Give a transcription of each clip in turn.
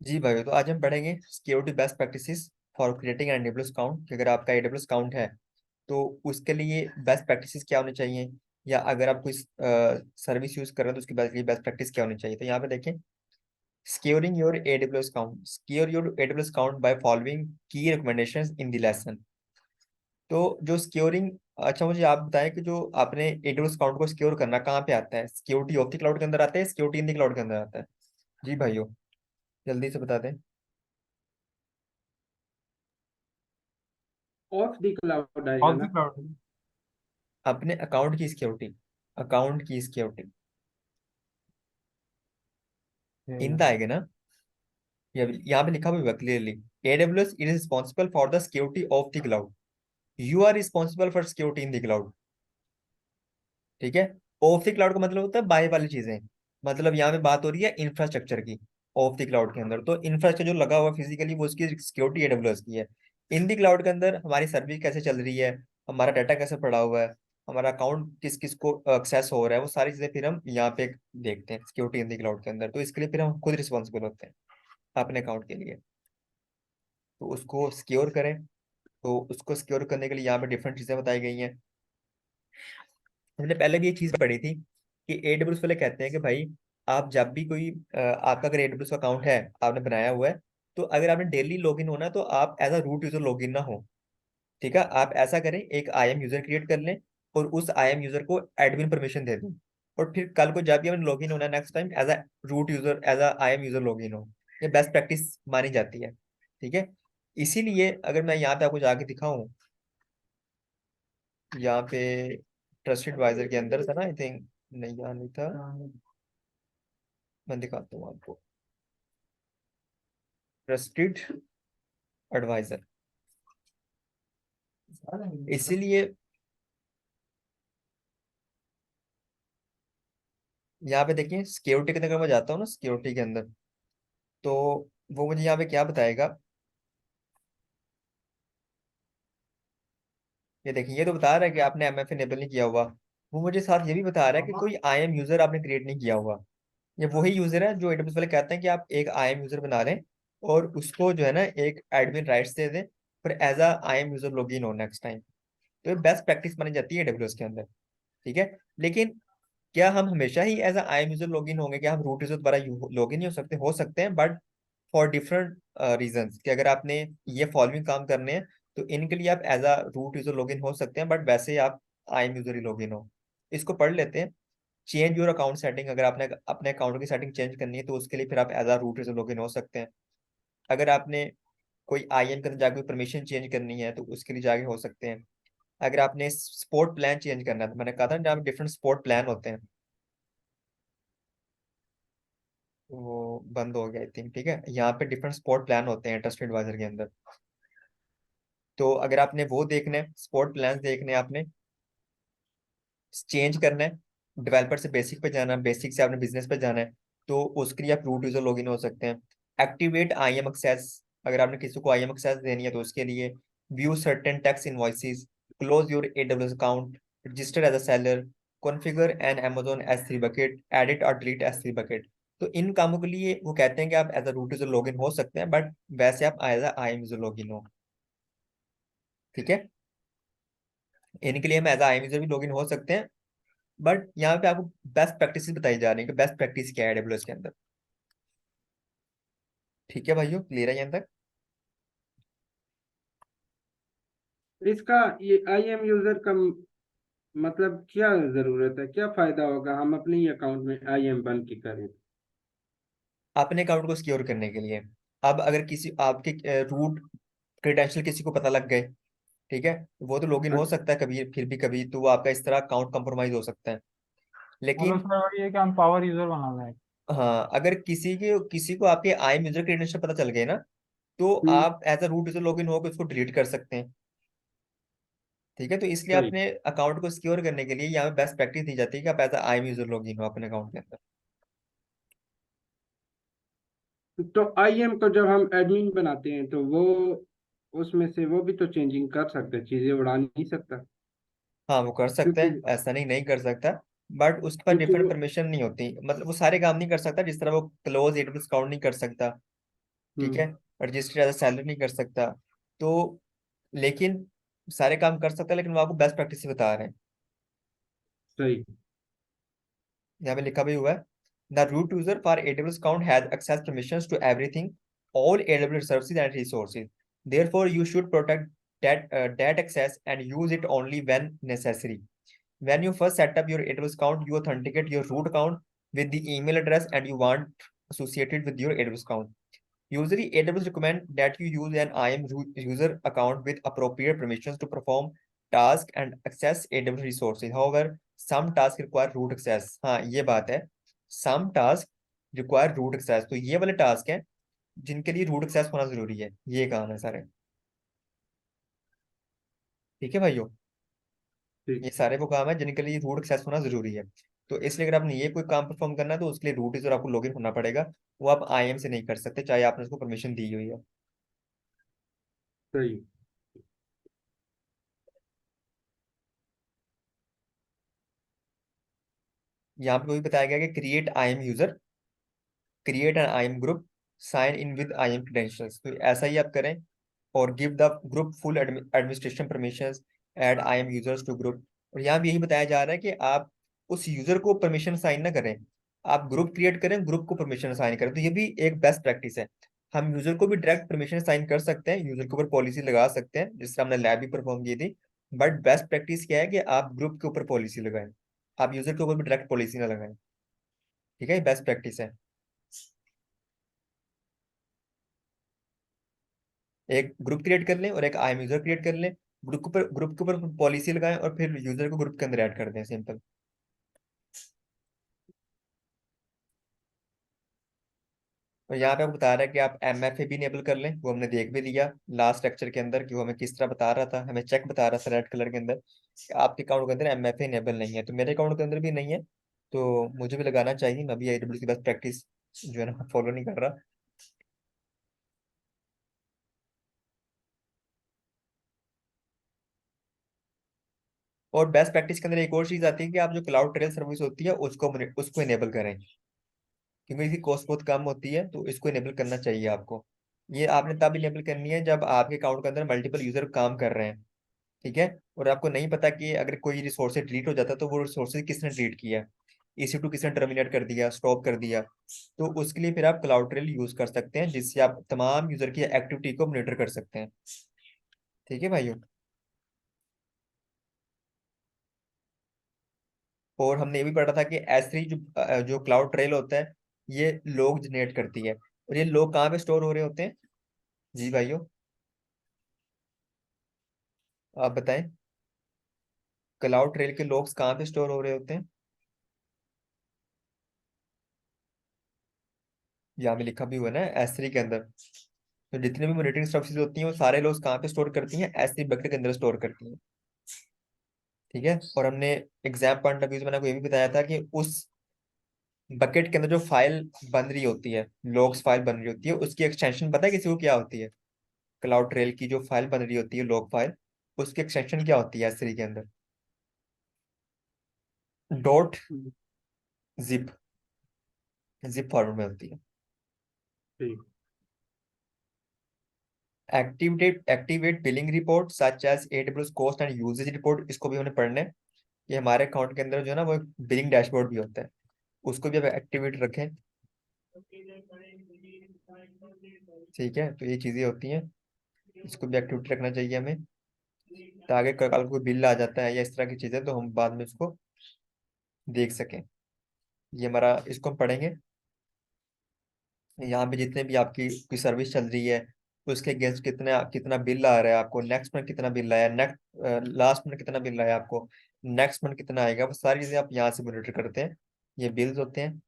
जी भाई, तो आज हम पढ़ेंगे security best practices for creating an AWS account कि अगर आपका एडब्ल्यूएस अकाउंट है तो उसके लिए बेस्ट प्रैक्टिसेस क्या होनी चाहिए, या अगर आप कोई सर्विस यूज कर रहे हैं तो उसके लिए बेस्ट प्रैक्टिस क्या होनी चाहिए। तो यहाँ पे देखें, securing your AWS account, secure your AWS account by following की रिकमेंडेशंस इन द लेसन। तो जो सिक्योरिंग, अच्छा मुझे आप बताएं कि जो आपने एडब्ल्यूएस अकाउंट को सिक्योर करना कहाँ पे आता है? सिक्योरिटी ऑफ द क्लाउड के अंदर आता है, सिक्योरिटी इन द क्लाउड के अंदर आता है? जी भाइयों, जल्दी से बता दें। ऑफ द क्लाउड आएगा कौन सी ना। क्लाउड? अपने अकाउंट की सिक्योरिटी, अकाउंट की सिक्योरिटी इन आएगा ना? यहाँ पे लिखा हुआ है clearly, AWS is responsible for the security of the cloud, you are responsible for security in the cloud. ठीक है। ऑफ द क्लाउड का मतलब होता है बाहर वाली चीजें, मतलब यहाँ पे बात हो रही है इंफ्रास्ट्रक्चर की। ऑफ द क्लाउड के अंदर तो इंफ्रास्ट्रक्चर जो लगा हुआ फिजिकली वो उसकी सिक्योरिटी एडब्ल्यूएस की है। इन द क्लाउड के अंदर हमारी सर्विस कैसे चल रही है, हमारा डाटा कैसे पड़ा हुआ है, हमारा अकाउंट किस किस को एक्सेस हो रहा है, वो सारी चीजें फिर हम यहाँ पे देखते हैं सिक्योरिटी इन द क्लाउड के अंदर। तो इसके लिए फिर हम खुद रिस्पॉन्सिबल होते हैं अपने अकाउंट के लिए। तो उसको सिक्योर करें, तो उसको सिक्योर करने के लिए यहाँ पे डिफरेंट चीजें बताई गई हैं। हमने पहले भी ये चीज पढ़ी थी कि एडब्ल्यूएस वाले कहते हैं कि भाई आप जब भी कोई आपका अगर एडब्ल्यूएस का अकाउंट है, आपने बनाया हुआ है, तो अगर आपने डेली लॉगिन होना है तो आप as a root user login ना हो। ठीक है, आप ऐसा करें, एक आईएम यूजर क्रिएट कर लें और उस आईएम यूजर को एडमिन परमिशन दे दें, और फिर कल को जब भी हमें लॉगिन होना है next time as a root user, as a IAM user login हो। ये बेस्ट प्रैक्टिस मानी जाती है। ठीक है। इसीलिए अगर मैं यहाँ पे आपको जाके दिखाऊं, यहाँ पे ट्रस्टेड एडवाइजर के अंदर था ना आई थिंक, नहीं यहाँ नहीं था, मैं दिखाता हूँ आपको। ट्रस्टेड एडवाइजर, इसीलिए यहाँ पे देखिए सिक्योरिटी के अंदर अगर मैं जाता हूँ ना, सिक्योरिटी के अंदर, तो वो मुझे यहाँ पे क्या बताएगा, ये देखिए ये तो बता रहा है कि आपने एमएफ इनेबल नहीं किया हुआ। वो मुझे साथ ये भी बता रहा है कि कोई आईएम यूजर आपने क्रिएट नहीं किया हुआ। ये वही यूजर है जो एडब्ल्यूएस वाले कहते हैं कि आप एक आईएम यूजर बना लें और उसको जो है ना एक एडमिन राइट्स दे दें, फिर as a IAM user login हो नेक्स्ट टाइम। तो ये बेस्ट प्रैक्टिस मानी जाती है एडब्ल्यूएस के अंदर। ठीक है। लेकिन क्या हम हमेशा ही as I M user login होंगे? क्या हम रूट यूजर द्वारा लॉगिन नहीं हो सकते हैं, बट फॉर डिफरेंट रीजंस। कि अगर आपने ये फॉलोइंग काम करने हैं तो इनके लिए आप as a root user login हो सकते हैं, बट वैसे ही आप आई एम यूजर ही लॉगिन हो। इसको पढ़ लेते हैं। चेंज योर अकाउंट सेटिंग, अगर आपने अपने अकाउंट की सेटिंग चेंज करनी है तो उसके लिए फिर आप as a root user login हो सकते हैं। अगर आपने कोई आईएम के अंदर जाकर परमिशन चेंज करनी है तो उसके लिए जाके हो सकते हैं। अगर आपने स्पोर्ट प्लान चेंज करना है, तो मैंने कहा था जहाँ डिफरेंट स्पोर्ट प्लान होते हैं, वो बंद हो गया आई थिंक। ठीक है, यहाँ पे डिफरेंट स्पोर्ट प्लान होते हैं ट्रस्ट एडवाइजर के अंदर। तो अगर आपने वो देखना है, स्पोर्ट प्लान देखने हैं आपने, चेंज करना है, डेवलपर से बेसिक पे जाना है, बेसिक से आपने बिजनेस पे जाना है, तो उसके लिए आप रूट यूजर लॉगिन हो सकते हैं। एक्टिवेट आईएम एक्सेस, अगर आपने किसी को आईएम एक्सेस देनी है तो उसके लिए। View certain tax invoices, close your AWS account, register as a seller, configure an Amazon S3 bucket, edit और डिलीट S3 बकेट। तो इन कामों के लिए वो कहते हैं कि आप as a root user login हो सकते हैं, बट वैसे आप as a IAM user login हो। ठीक है। इनके लिए हम एज अ आईएम यूजर भी लॉगिन हो सकते हैं, बट यहाँ पे आपको बेस्ट प्रैक्टिस बताई जा रही है कि बेस्ट प्रैक्टिस क्या है AWS के अंदर। ठीक है भाइयों, क्लियर है यहाँ तक? इसका ये आईएम यूजर का मतलब क्या जरूरत है, क्या फायदा होगा हम अपने ही अकाउंट में आईएम बन के करें? अपने अकाउंट को सिक्योर करने के लिए। अब अगर किसी आपके रूट क्रेडेंशियल किसी को पता लग गए, ठीक है, वो तो लॉगिन हो अच्छा। सकता है कभी, फिर भी कभी तो वो आपका इस तरह अकाउंट कंप्रोमाइज हो सकता है। मतलब लेकिन सर वही है कि हम पावर यूजर बनाना है। हाँ, अगर किसी को आपके आईएम यूजर क्रेडेंशियल पता चल गए ना, तो हम्म। आप as a root user login होकर उसको डिलीट कर सकते हैं। ठीक है। तो इसलिए सही। अपने अकाउंट को सिक्योर करने के लिए यहाँ पे बेस्ट प्रैक्टिस दी जाती है कि आप as a IAM user login हो अपने अकाउंट के अंदर। तो आईएम को जब हम एडमिन बनाते हैं तो वो उसमें से वो भी तो चेंजिंग कर सकता है, चीजें उड़ा नहीं सकता। हाँ वो कर सकते क्योंकि हैं, ऐसा नहीं नहीं कर सकता, बट उसके पास क्योंकि डिफरेंट वो परमिशन नहीं होती, मतलब वो सारे काम नहीं कर सकता जिस तरह वो क्लोज एडब्ल्यूएस अकाउंट नहीं कर सकता। ठीक है, रजिस्टर एज सैलरी नहीं कर सकता। तो लेकिन सारे काम कर सकता है, लेकिन वो आपको बेस्ट प्रैक्टिस बता रहे हैं। सही। यहाँ पे लिखा भी हुआ है, the root user for AWS account has access permissions to everything, all AWS services and resources. Therefore, you should protect that access and use it only when necessary. When you first set up your AWS account, you authenticate your root account with the email address and you want associated with your AWS account. Usually, AWS recommend that you use an IAM user account with appropriate permissions to perform tasks and access AWS resources. However, some tasks require root access. हाँ, ये बात है, some tasks require root access. तो ये वाले task हैं जिनके लिए रूट एक्सेस होना जरूरी है, ये काम है सारे। ठीक है भाइयों, ठीक। ये सारे वो काम है जिनके लिए रूट एक्सेस होना जरूरी है। तो इसलिए अगर आपने ये कोई काम परफॉर्म करना है तो उसके लिए रूट यूजर आपको लॉगिन होना पड़ेगा। वो आप IAM से नहीं कर सकते, चाहे आपने उसको परमिशन दी हुई है। सही। यहाँ पे भी बताया गया कि create IAM user, create an IAM group, sign in with IAM credentials। तो ऐसा ही आप करें, और give the group full administration permissions, add IAM users to group. और यहाँ भी यही बताया जा रहा है कि आप उस यूजर को परमिशन साइन ना करें, आप ग्रुप क्रिएट करें, ग्रुप को परमिशन साइन करें। तो ये भी एक बेस्ट प्रैक्टिस है। हम यूजर को भी डायरेक्ट परमिशन साइन कर सकते हैं, यूजर के ऊपर पॉलिसी लगा सकते हैं, जिससे हमने लैब भी परफॉर्म की थी। बट बेस्ट प्रैक्टिस क्या है कि आप ग्रुप के ऊपर पॉलिसी लगाएं, आप यूजर के ऊपर भी डायरेक्ट पॉलिसी ना लगाएं। ठीक है, बेस्ट प्रैक्टिस है। एक ग्रुप क्रिएट कर लें और एक IAM यूजर क्रिएट कर लें, ग्रुप के ऊपर पॉलिसी लगाएं और फिर यूजर को ग्रुप के अंदर ऐड कर दें, सिंपल। और यहाँ पे आपको बता रहा है कि आप MFA भी इनेबल कर लें, वो हमने देख भी लिया लास्ट लेक्चर के अंदर कि वो हमें किस तरह बता रहा था, हमें चेक बता रहा था रेड कलर के अंदर कि आपके अकाउंट के अंदर MFA इनेबल नहीं है। तो मेरे अकाउंट के अंदर भी नहीं है, तो मुझे भी लगाना चाहिए। मैं भी AWS की बेस्ट प्रैक्टिस जो है ना फॉलो नहीं कर रहा। और बेस्ट प्रैक्टिस के अंदर एक और चीज आती है कि आप जो क्लाउड ट्रेल सर्विस होती है उसको इनेबल करें, क्योंकि इसकी कॉस्ट बहुत कम होती है। तो इसको इनेबल करना चाहिए आपको। ये आपने तब इनेबल करनी है जब आपके अकाउंट के अंदर मल्टीपल यूजर काम कर रहे हैं। ठीक है, और आपको नहीं पता कि अगर कोई रिसोर्स डिलीट हो जाता है तो वो रिसोर्सेज किसने डिलीट किया, EC2 किसने टर्मिनेट कर दिया, स्टॉप कर दिया। तो उसके लिए फिर आप क्लाउड ट्रेल यूज कर सकते हैं, जिससे आप तमाम यूजर की एक्टिविटी को मॉनिटर कर सकते हैं। ठीक है भाइयों, और हमने ये भी पढ़ा था कि S3 जो क्लाउड ट्रेल होता है, ये लॉग जनरेट करती है। और ये लॉग कहाँ पे स्टोर हो रहे होते हैं जी भाइयों, आप बताएं, क्लाउड ट्रेल के लॉग्स कहाँ पे स्टोर हो रहे होते हैं? यहाँ पे लिखा भी हुआ है ना, S3 के अंदर। तो जितने भी मॉनिटरिंग सर्विसेज होती हैं वो सारे लोग कहाँ पे स्टोर करती हैं, S3 बकेट के अंदर स्टोर करती हैं। ठीक है, और हमने एग्जाम पॉइंट ऑफ व्यू से मैंने आपको ये भी बताया था कि उस बकेट के अंदर जो फाइल बन रही होती है, लॉग्स फाइल बन रही होती है, उसकी एक्सटेंशन पता है किसी को क्या होती है? क्लाउड ट्रेल की जो फाइल बन रही होती है, लॉग फाइल, उसकी एक्सटेंशन क्या होती है S3 के अंदर? डॉट जिप, जिप फॉर्मेट में होती है। ठीक। Activate billing report such as AWS cost and usage report, इसको भी हमने पढ़ना है। ये हमारे अकाउंट के अंदर जो है ना वो एक बिलिंग डैशबोर्ड भी होता है, उसको भी आप एक्टिवेट रखें। ठीक है, तो ये चीजें होती हैं, इसको भी एक्टिवेट रखना चाहिए हमें, ताकि कल कोई बिल आ जाता है या इस तरह की चीजें तो हम बाद में उसको देख सकें। ये हमारा, इसको हम पढ़ेंगे। यहाँ पे जितने भी आपकी कोई सर्विस चल रही है तो उसके अगेंस्ट कितना कितना बिल आ रहा है आपको, नेक्स्ट मंथ कितना बिल आया, नेक्स्ट लास्ट मंथ कितना बिल आया आपको, नेक्स्ट मंथ कितना आएगा, वो सारी चीजें आप यहाँ से मॉनिटर करते हैं। ये बिल्स होते हैं।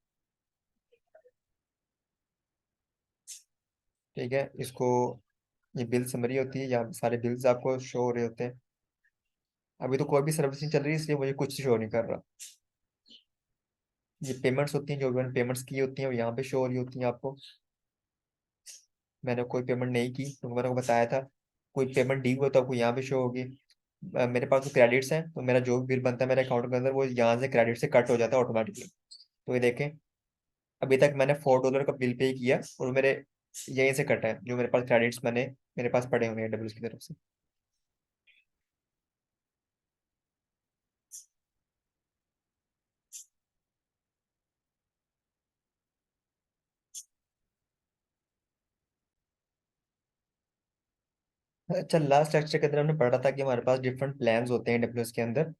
ठीक है, इसको, ये बिल समरी होती है, यहाँ पे सारे बिल्स आपको शो हो रहे होते हैं। अभी तो कोई भी सर्विस नहीं चल रही है, इसलिए मुझे कुछ शो नहीं कर रहा। ये पेमेंट्स होती हैं, जो भी मैंने पेमेंट्स की होती हैं वो यहाँ पे शो हो रही होती हैं आपको। मैंने कोई पेमेंट नहीं की तो मैंने को बताया था, कोई पेमेंट डी हुआ तो आपको यहाँ पे शो होगी। मेरे पास तो क्रेडिट्स हैं, तो मेरा जो भी बिल बनता है मेरे अकाउंट के अंदर वो यहाँ से क्रेडिट से कट हो जाता है ऑटोमेटिकली। तो ये देखें, अभी तक मैंने $4 का बिल पे किया और मेरे यहीं से कटा है, जो मेरे पास क्रेडिट्स मेरे पास पड़े हुए हैं AWS की तरफ से। अच्छा, लास्ट लेक्चर के अंदर हमने पढ़ा था कि हमारे पास डिफरेंट प्लान्स होते हैं AWS के अंदर।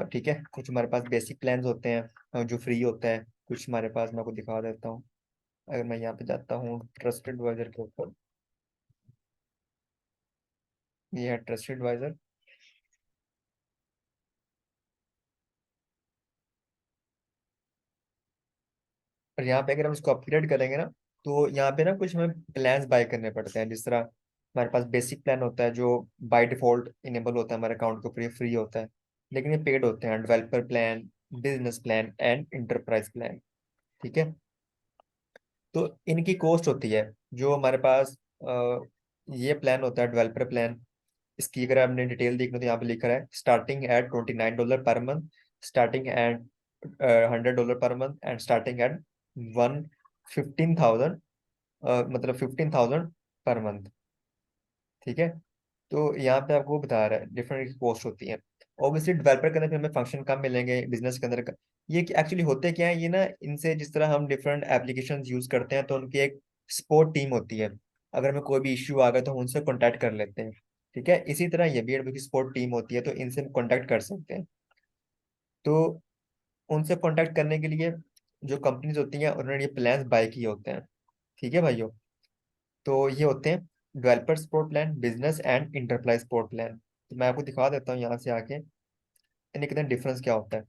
ठीक है, कुछ हमारे पास बेसिक प्लान्स होते हैं जो फ्री होता है, कुछ हमारे पास, मैं आपको दिखा देता हूँ। अगर मैं यहाँ पे जाता हूँ ट्रस्टेड एडवाइजर के ऊपर, ये है ट्रस्टेड एडवाइजर। और यहाँ पे अगर हम इसको अपग्रेड करेंगे ना, तो यहाँ पे ना कुछ हमें प्लान्स बाय करने पड़ते हैं। जिस तरह हमारे पास बेसिक प्लान होता है जो बाय डिफॉल्ट इनेबल होता है हमारे अकाउंट के ऊपर, ये फ्री होता है। लेकिन ये पेड होते हैं, developer plan, business plan and enterprise plan. ठीक है, तो इनकी कॉस्ट होती है। जो हमारे पास ये प्लान होता है डेवलपर प्लान, इसकी अगर आपने डिटेल देखना तो यहाँ पे लिखा है starting at $29 per month, starting at $100 per month and starting at 115,000, मतलब 15,000 पर मंथ। ठीक है, तो यहाँ पे आपको बता रहा है डिफरेंट कॉस्ट होती है। ऑब्वियसली डेवलपर के अंदर फिर हमें फंक्शन कम मिलेंगे, बिजनेस के अंदर ये एक्चुअली होते क्या है, ये ना इनसे जिस तरह हम डिफरेंट एप्लीकेशन यूज करते हैं तो उनकी एक सपोर्ट टीम होती है। अगर हमें कोई भी इश्यू आ गया तो हम उनसे कॉन्टैक्ट कर लेते हैं। ठीक है, इसी तरह ये भी एडवोकेसी सपोर्ट टीम होती है, तो इनसे हम कॉन्टैक्ट कर सकते हैं। तो उनसे कॉन्टैक्ट करने के लिए जो कंपनीज होती हैं उन्होंने ये प्लान बाय किए होते हैं। ठीक है भाइयों, तो ये होते हैं developer support plan, business and enterprise support plan. तो मैं आपको दिखा देता हूँ यहाँ से आके इनके अंदर डिफरेंस क्या होता है।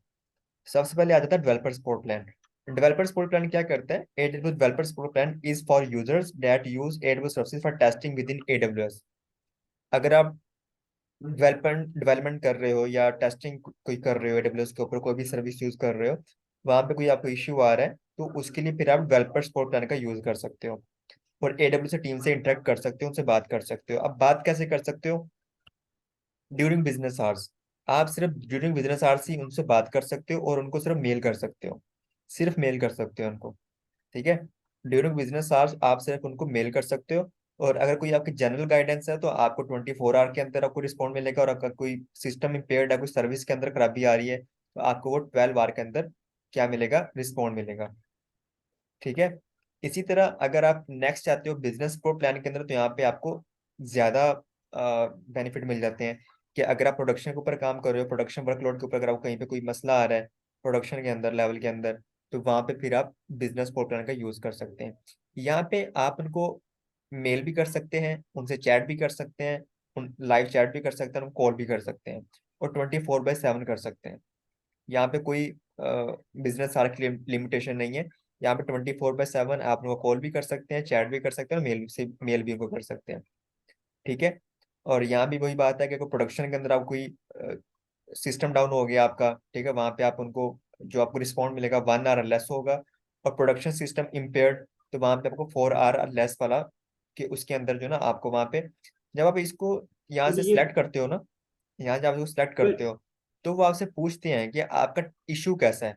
सबसे पहले आ जाता है developer support plan. Developer support plan क्या करता है? AWS developer support plan is for users that use AWS services for testing with in AWS। अगर आप डेवलपमेंट कर रहे हो या टेस्टिंग कोई कर रहे हो AWS के ऊपर, कोई भी सर्विस यूज कर रहे हो, वहां पे कोई आपको इश्यू आ रहा है, तो उसके लिए फिर आप डेवलपर सपोर्ट प्लान का यूज कर सकते हो। और AWS टीम से इंटरेक्ट कर सकते हो, उनसे बात कर सकते हो। अब बात कैसे कर सकते हो? During business hours. आप सिर्फ ड्यूरिंग बिजनेस आवर्स ही उनसे बात कर सकते हो और उनको सिर्फ मेल कर सकते हो, सिर्फ मेल कर सकते हो उनको। ठीक है, ड्यूरिंग बिजनेस आवर्स आप सिर्फ उनको मेल कर सकते हो। और अगर कोई आपकी जनरल गाइडेंस है तो आपको 24 आवर के अंदर आपको रिस्पॉन्ड मिलेगा। और अगर कोई सिस्टम इम्पेयर्ड है, कोई सर्विस के अंदर खराबी आ रही है, तो आपको वो 12 आवर के अंदर क्या मिलेगा? रिस्पॉन्ड मिलेगा। ठीक है, इसी तरह अगर आप नेक्स्ट चाहते हो बिजनेस सपोर्ट प्लान के अंदर, तो यहाँ पे आपको ज्यादा बेनिफिट मिल जाते हैं। कि अगर आप प्रोडक्शन के ऊपर काम कर रहे हो, प्रोडक्शन वर्कलोड के ऊपर अगर आपको कहीं पे कोई मसला आ रहा है प्रोडक्शन के अंदर, लेवल के अंदर, तो वहां पे फिर आप बिजनेस सपोर्ट प्लान का यूज कर सकते हैं। यहाँ पे आप उनको मेल भी कर सकते हैं, उनसे चैट भी कर सकते हैं, उन लाइव चैट भी कर सकते हैं, कॉल भी कर सकते हैं, और 24/7 कर सकते हैं। यहाँ पे कोई बिजनेस आवर की लिमिटेशन नहीं है। यहाँ पे 24/7 आप उनको कॉल भी कर सकते हैं, चैट भी कर सकते हैं, और मेल भी उनको कर सकते हैं। ठीक है, और यहाँ भी वही बात है कि अगर प्रोडक्शन के अंदर आप कोई सिस्टम डाउन हो गया आपका, ठीक है, वहाँ पे आप उनको जो आपको रिस्पॉन्ड मिलेगा 1 आवर लेस होगा। और प्रोडक्शन सिस्टम इम्पेयर्ड, तो वहाँ पे आपको 4 आवर लेस वाला, कि उसके अंदर जो ना आपको वहाँ पे, जब आप इसको यहाँ से चलिए। सिलेक्ट करते हो ना, यहाँ जब आप इसको सिलेक्ट करते हो, तो वो आपसे पूछते हैं कि आपका इशू कैसा है।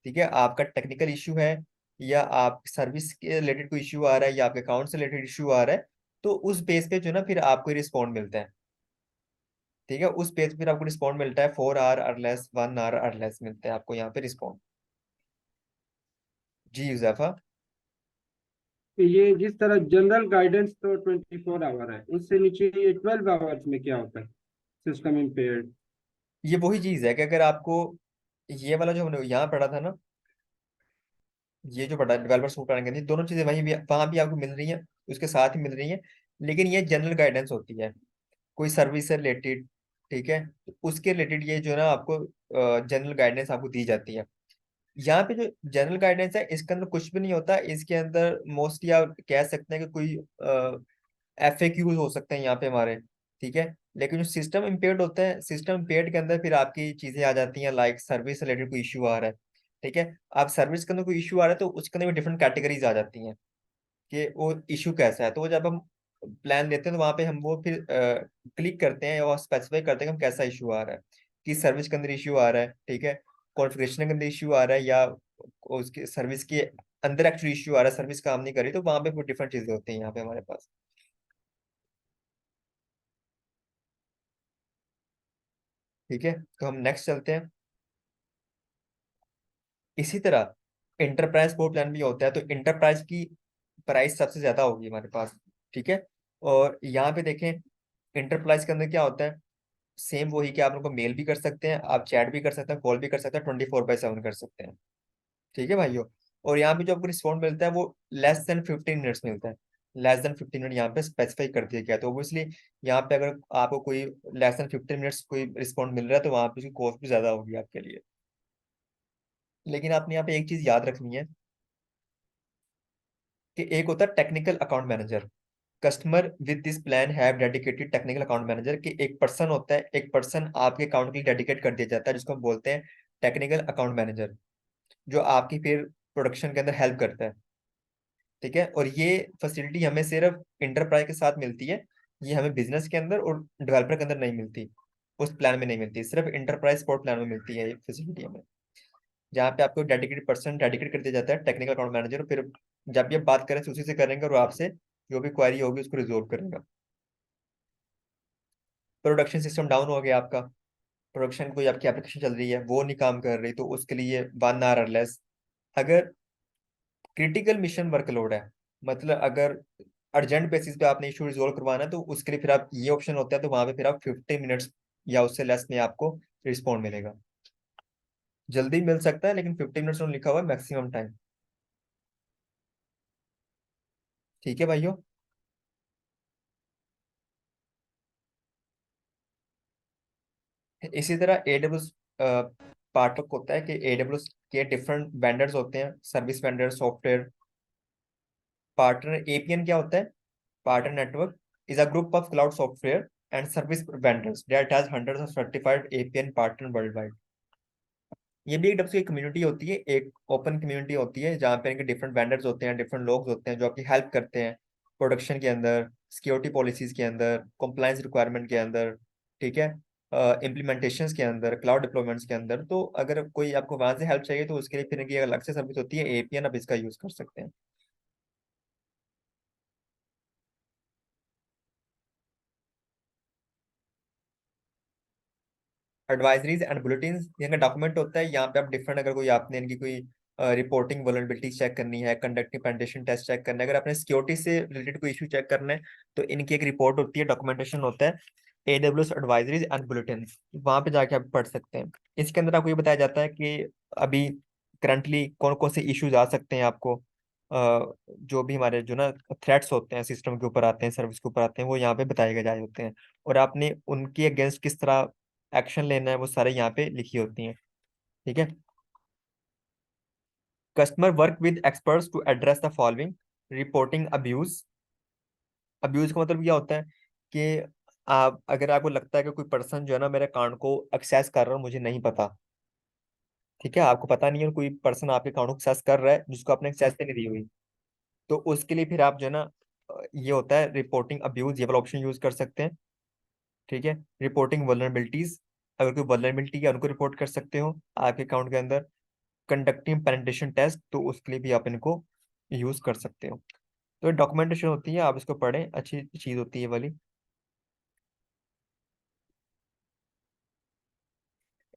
ठीक है, आपका टेक्निकल इशू है, या आप सर्विस के रिलेटेड कोई इशू आ रहा है, या आपके अकाउंट से रिलेटेड इशू आ रहा है, तो उस बेस पे जो ना फिर आपको रिस्पॉन्ड मिलता है। ठीक है, उस पेज पे फिर आपको रिस्पॉन्ड मिलता है, 4 आवर और लेस, 1 आवर और लेस मिलता है आपको यहाँ पे रिस्पॉन्ड। जी यूजैफा। ये जिस तरह जनरल गाइडेंस तो 24 आवर है, उससे नीचे ये 12 आवर्स में क्या होता है? System impaired. ये वही चीज है कि अगर आपको ये वाला जो हमने यहाँ पढ़ा था ना, ये जो पढ़ा डेवलपर सपोर्ट कराने के लिए, दोनों चीजें वहीं भी वहां भी आपको मिल रही हैं, उसके साथ ही मिल रही हैं। लेकिन ये जनरल गाइडेंस होती है, कोई सर्विस से रिलेटेड। ठीक है, तो उसके रिलेटेड ये जो है ना आपको जनरल गाइडेंस आपको दी जाती है। यहाँ पे जो जनरल गाइडेंस है इसके अंदर कुछ भी नहीं होता। इसके अंदर मोस्टली आप कह सकते हैं कि कोई FAQs हो सकते हैं यहाँ पे हमारे। ठीक है, लेकिन जो सिस्टम इम्पेयर्ड होता है, सिस्टम इम्पेयर्ड के अंदर फिर आपकी चीजें आ जाती हैं, लाइक सर्विस रिलेटेड कोई इशू आ रहा है। ठीक है, आप सर्विस के अंदर कोई इशू आ रहा है तो उसके अंदर भी डिफरेंट कैटेगरीज आ जाती हैं कि वो इशू कैसा है। तो वो जब हम प्लान देते हैं तो वहाँ पे हम वो फिर क्लिक करते हैं और स्पेसिफाई करते हैं कि हम कैसा इशू आ रहा है, कि सर्विस के अंदर इशू आ रहा है, ठीक है, कॉन्फ़िगरेशन के अंदर इशू आ रहा है, या उसके सर्विस के अंदर एक्चुअली इश्यू आ रहा है, सर्विस काम नहीं करी, तो वहां पे फिर डिफरेंट चीजें होती हैं यहाँ पे हमारे पास। ठीक है, तो हम नेक्स्ट चलते हैं। इसी तरह इंटरप्राइज सपोर्ट प्लान भी होता है, तो इंटरप्राइज की प्राइस सबसे ज्यादा होगी हमारे पास। ठीक है, और यहाँ पे देखें इंटरप्राइज के अंदर क्या होता है, सेम वही कि आप उनको मेल भी कर सकते हैं, आप चैट भी कर सकते हैं, कॉल भी कर सकते हैं, 24/7 कर सकते हैं। ठीक है भाइयों, और यहाँ पे जो आपको रिस्पॉन्स मिलता है वो लेस देन 15 मिनट्स मिलता है। लेस देन 15 मिनट यहाँ पे स्पेसिफाई कर दिया गया है, तो ऑब्वियसली यहाँ पे अगर आपको कोई लेस देन 15 मिनट्स कोई रिस्पॉन्स मिल रहा है तो वहाँ पे उसकी कॉस्ट भी ज्यादा होगी आपके लिए। लेकिन आपने यहाँ पे एक चीज याद रखनी है कि एक होता है technical account manager. Customer with this plan have dedicated technical account manager, कि एक पर्सन होता है, एक पर्सन आपके अकाउंट के लिए डेडिकेट कर दिया जाता है, जिसको हम बोलते हैं टेक्निकल अकाउंट मैनेजर, जो आपकी फिर प्रोडक्शन के अंदर हेल्प करता है। ठीक है, और ये फैसिलिटी हमें सिर्फ इंटरप्राइज के साथ मिलती है, ये हमें बिजनेस के अंदर और डेवलपर के अंदर नहीं मिलती, उस प्लान में नहीं मिलती, सिर्फ इंटरप्राइज सपोर्ट प्लान में मिलती है ये फैसिलिटी हमें, जहाँ पे आपको डेडिकेटेड पर्सन डेडिकेट कर दिया जाता है टेक्निकल अकाउंट मैनेजर, फिर जब भी आप बात करें तो उसी से करेंगे और आपसे जो भी क्वारी होगी उसको रिजोल्व करेगा। प्रोडक्शन सिस्टम डाउन हो गया आपका, प्रोडक्शन कोई आपकी एप्लीकेशन चल रही है वो नहीं काम कर रही, तो उसके लिए 1 आवर लेस। अगर क्रिटिकल मिशन वर्कलोड है, मतलब अगर अर्जेंट बेसिस पे आपने इशू रिजोल्व करवाना है, तो उसके लिए फिर आप ये ऑप्शन होता है, तो वहां पे फिर आप 50 मिनट्स या उससे लेस में आपको रिस्पॉन्ड मिलेगा। जल्दी मिल सकता है लेकिन 50 मिनट्स में लिखा हुआ है मैक्सिमम टाइम। ठीक है भाइयों, इसी तरह AWS पार्ट होता है कि AWS के डिफरेंट वेंडर्स होते हैं, service vendor, software partner. APN क्या होता है? Partner network is a group of cloud software and service vendors that has hundreds of certified APN partner world wide. ये भी एक तरफ से एक कम्युनिटी होती है, एक ओपन कम्युनिटी होती है, जहाँ पे इनके डिफरेंट वेंडर्स होते हैं, डिफरेंट लोग होते हैं जो आपकी हेल्प करते हैं प्रोडक्शन के अंदर, सिक्योरिटी पॉलिसीज के अंदर, कंप्लायंस रिक्वायरमेंट के अंदर। ठीक है, इम्प्लीमेंटेशंस के अंदर, क्लाउड डिप्लॉयमेंट्स के अंदर। तो अगर कोई आपको वहां से हेल्प चाहिए तो उसके लिए फिर इनकी अलग से सर्विस होती है APN, आप इसका यूज कर सकते हैं। एडवाइजरीज एंड बुलेटिन, इनका डॉक्यूमेंट होता है, यहाँ पे आप डिफरेंट, अगर कोई आपने इनकी कोई रिपोर्टिंग वल्नरेबिलिटी चेक करनी है, कंडक्टिंग पेनिट्रेशन टेस्ट चेक करना है, अगर आपने सिक्योरिटी से रिलेटेड कोई इशू चेक करना है, तो इनकी एक रिपोर्ट होती है, डॉक्यूमेंटेशन होता है, AWS एडवाइजरीज एंड बुलेटिन, वहां पे जाके आप पढ़ सकते हैं। इसके अंदर आपको ये बताया जाता है कि अभी करंटली कौन कौन से इश्यूज आ सकते हैं आपको, जो भी हमारे जो ना थ्रेट्स होते हैं सिस्टम के ऊपर आते हैं, सर्विस के ऊपर आते हैं, वो यहाँ पे बताए गए जाए होते हैं, और आपने उनके अगेंस्ट किस तरह एक्शन लेना है वो सारे यहाँ पे लिखी होती हैं। ठीक है, customer work with experts to address the following, reporting abuse. Abuse का मतलब क्या होता है कि आप, अगर आपको लगता है कि कोई पर्सन जो है ना मेरे अकाउंट को एक्सेस कर रहा है, मुझे नहीं पता, ठीक है, आपको पता नहीं है, कोई पर्सन आपके अकाउंट को एक्सेस कर रहा है जिसको आपने एक्सेस नहीं दी हुई, तो उसके लिए फिर आप जो है ना ये होता है रिपोर्टिंग अब्यूज, ये वाला ऑप्शन यूज कर सकते हैं। ठीक है, रिपोर्टिंग वल्नरेबिलिटीज, अगर कोई वल्नरेबिलिटी है उनको रिपोर्ट कर सकते हो आपके अकाउंट के अंदर। कंडक्टिंग पेनिट्रेशन टेस्ट, तो उसके लिए भी आप इनको यूज कर सकते हो। तो डॉक्यूमेंटेशन होती है, आप इसको पढ़ें, अच्छी चीज होती है ये वाली।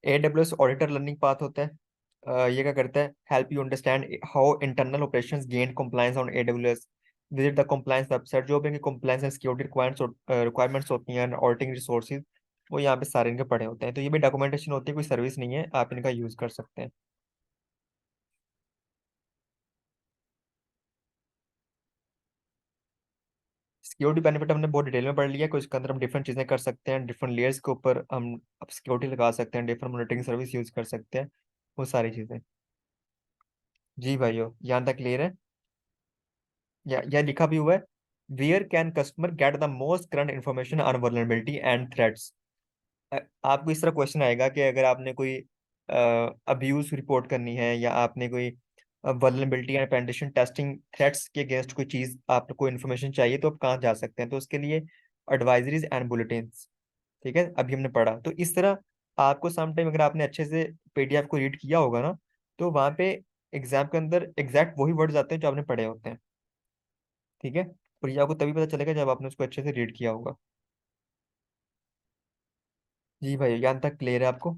AWS ऑडिटर लर्निंग पाथ होता है, ये क्या करता है, help you understand how internal operations gain compliance on AWS, visit the compliance website, जो भी इनकी कंप्लायंस एंड सिक्योरिटी रिक्वायरमेंट्स होती हैं, ऑडिटिंग रिसोर्सेज, वो यहाँ पे सारे इनके पड़े होते हैं। तो ये भी डॉक्यूमेंटेशन होती है, कोई सर्विस नहीं है, आप इनका यूज कर सकते हैं। सिक्योरिटी बेनिफिट हमने बहुत डिटेल में पढ़ लिया है, कुछ इसके अंदर हम डिफरेंट चीजें कर सकते हैं, डिफरेंट लेयर्स के ऊपर हम सिक्योरिटी लगा सकते हैं, डिफरेंट मॉनिटरिंग सर्विस यूज कर सकते हैं, वो सारी चीजें। जी भाइयों, यहाँ तक क्लियर है? या लिखा भी हुआ है, where can customer get the most current information on vulnerability and threats. आपको इस तरह क्वेश्चन आएगा कि अगर आपने कोई अब्यूज रिपोर्ट करनी है, या आपने कोई vulnerability and penetration testing threats के अगेंस्ट कोई चीज, आपको इन्फॉर्मेशन चाहिए, तो आप कहाँ जा सकते हैं, तो उसके लिए एडवाइजरीज एंड बुलेटिन। ठीक है, अभी हमने पढ़ा, तो इस तरह आपको सम टाइम, अगर आपने अच्छे से PDF को रीड किया होगा ना, तो वहाँ पे एग्जाम के अंदर एग्जैक्ट वही वर्ड्स आते हैं जो आपने पढ़े होते हैं, ठीक है। और ये आपको तभी पता चलेगा जब आपने उसको अच्छे से रीड किया होगा। जी भाई, यहाँ तक क्लियर है आपको?